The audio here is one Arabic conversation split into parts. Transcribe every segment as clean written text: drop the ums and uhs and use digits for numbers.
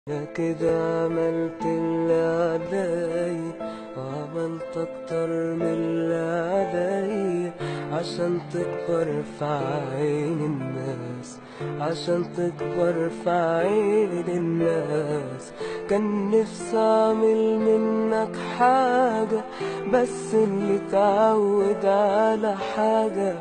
أنا كده عملت اللي علي وعملت أكتر من اللي علي عشان تكبر في عين الناس، عشان تكبر في عين الناس. كان نفسي أعمل منك حاجة، بس اللي اتعود على حاجة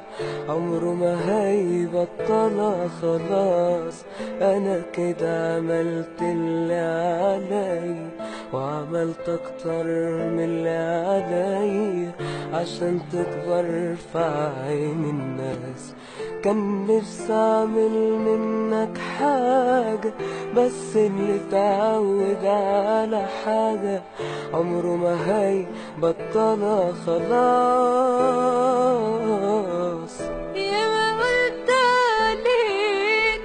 عمره ما هيبطلها خلاص. أنا كده عملت اللي علي وعملت أكتر من اللي علي عشان تكبر في عين الناس. كان نفسي أعمل منك حاجة، بس اللي اتعود على حاجة عمره ما هيبطلها خلاص. يا ما قلت عليك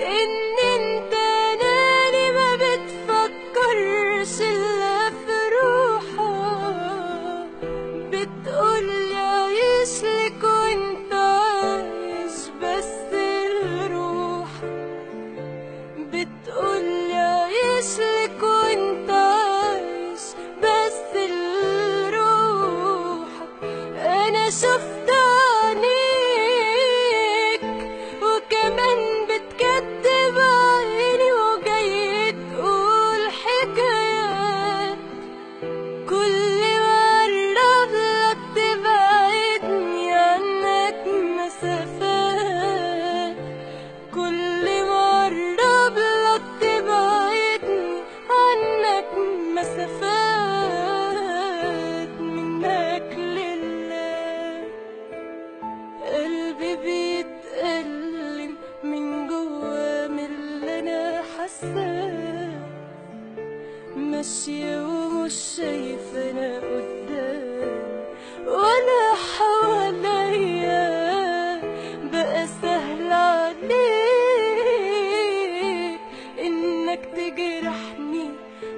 ان انت ناري ما بتفكرش الا في روحك، بتقولي عايش لك وانت عايش بس لروحك، بتقولي عايش لك وانت عايش بس لروحك. انا شفت عينيك وكمان بتكدب عيني وجاي تقول حكايات، كل مرة بلك تبعدني عنك مسافات، كل مرة بلك تبعدني عنك مسافات. منك لله قلبي بيتألم من جوا من اللي انا حاساه، ماشية ومش شايفة انا قدام ولا حواليا، بقى سهل عليك انك تجرحني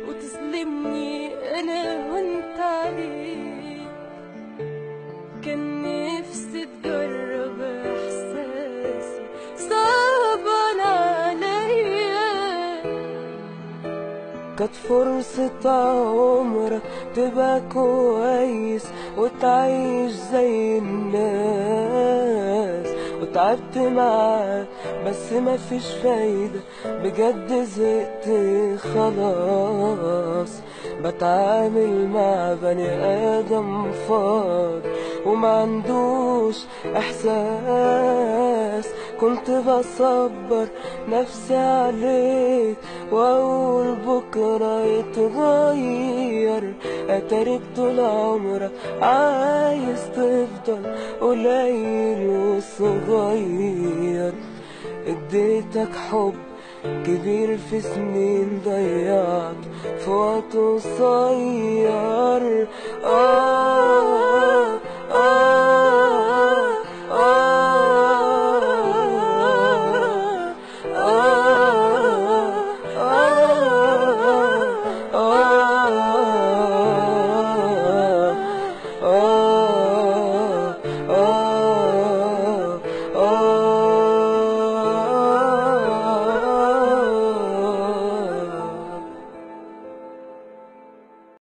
وتظلمني انا وانت عليك. كان نفسي تجرب احساسي صعبان عليا، كانت فرصة عمرك تبقى كويس وتعيش زي الناس، وتعبت معاك بس مفيش فايدة، بجد زهقت خلاص. بتعامل مع بني آدم فاضي وما عندوش إحساس. كنت بصبر نفسي عليك وأقول بكرة يتغير، أتاريك طول عمرك عايز تفضل قليل وصغير. اديتك حب كبير في سنين ضيعت في وقت قصير.